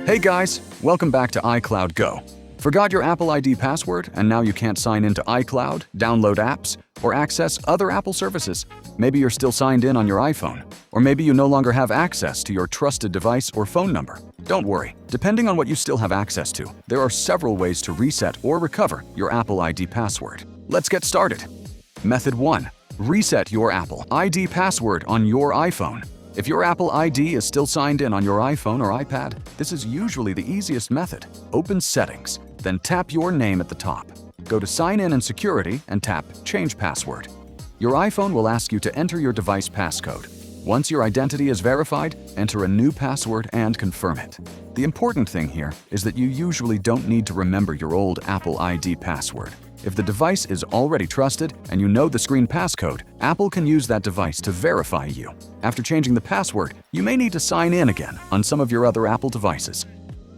Hey guys, welcome back to iCloudGo. Forgot your Apple ID password and now you can't sign into iCloud, download apps, or access other Apple services? Maybe you're still signed in on your iPhone, or maybe you no longer have access to your trusted device or phone number. Don't worry, depending on what you still have access to, there are several ways to reset or recover your Apple ID password. Let's get started. Method 1. Reset your Apple ID password on your iPhone. If your Apple ID is still signed in on your iPhone or iPad, this is usually the easiest method. Open Settings, then tap your name at the top. Go to Sign In and Security and tap Change Password. Your iPhone will ask you to enter your device passcode. Once your identity is verified, enter a new password and confirm it. The important thing here is that you usually don't need to remember your old Apple ID password. If the device is already trusted and you know the screen passcode, Apple can use that device to verify you. After changing the password, you may need to sign in again on some of your other Apple devices.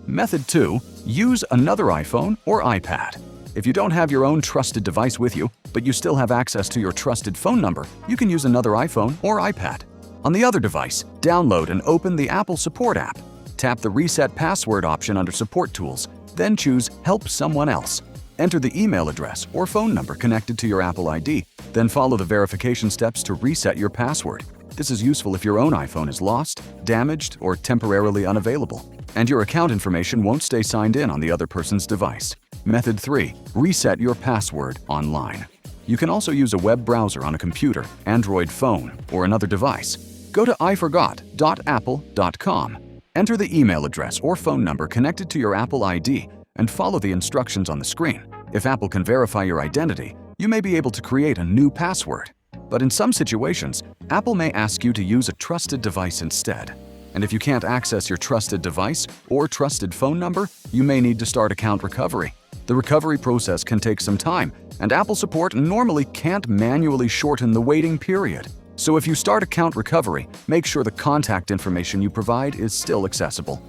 Method 2. Use another iPhone or iPad. If you don't have your own trusted device with you, but you still have access to your trusted phone number, you can use another iPhone or iPad. On the other device, download and open the Apple Support app. Tap the Reset Password option under Support Tools, then choose Help Someone Else. Enter the email address or phone number connected to your Apple ID, then follow the verification steps to reset your password. This is useful if your own iPhone is lost, damaged, or temporarily unavailable, and your account information won't stay signed in on the other person's device. Method 3. Reset your password online. You can also use a web browser on a computer, Android phone, or another device. Go to iforgot.apple.com. Enter the email address or phone number connected to your Apple ID and follow the instructions on the screen. If Apple can verify your identity, you may be able to create a new password. But in some situations, Apple may ask you to use a trusted device instead. And if you can't access your trusted device or trusted phone number, you may need to start account recovery. The recovery process can take some time, and Apple support normally can't manually shorten the waiting period. So if you start account recovery, make sure the contact information you provide is still accessible.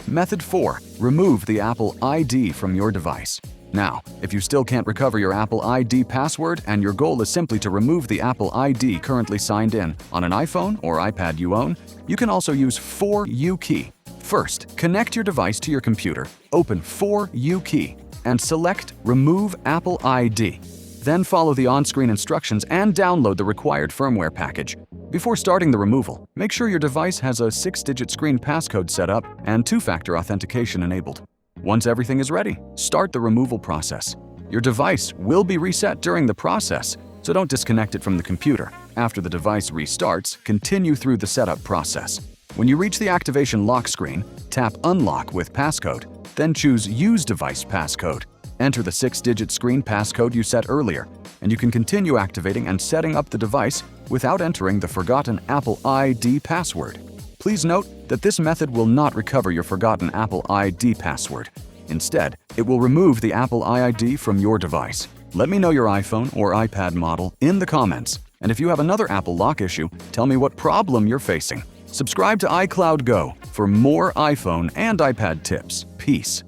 Method 4. Remove the Apple ID from your device. Now, if you still can't recover your Apple ID password and your goal is simply to remove the Apple ID currently signed in on an iPhone or iPad you own, you can also use 4U-Key. First, connect your device to your computer, open 4U-Key, and select Remove Apple ID. Then follow the on-screen instructions and download the required firmware package. Before starting the removal, make sure your device has a 6-digit screen passcode set up and two-factor authentication enabled. Once everything is ready, start the removal process. Your device will be reset during the process, so don't disconnect it from the computer. After the device restarts, continue through the setup process. When you reach the activation lock screen, tap Unlock with passcode, then choose Use Device Passcode. Enter the 6-digit screen passcode you set earlier, and you can continue activating and setting up the device without entering the forgotten Apple ID password. Please note that this method will not recover your forgotten Apple ID password. Instead, it will remove the Apple ID from your device. Let me know your iPhone or iPad model in the comments, and if you have another Apple lock issue, tell me what problem you're facing. Subscribe to iCloudGo for more iPhone and iPad tips. Peace.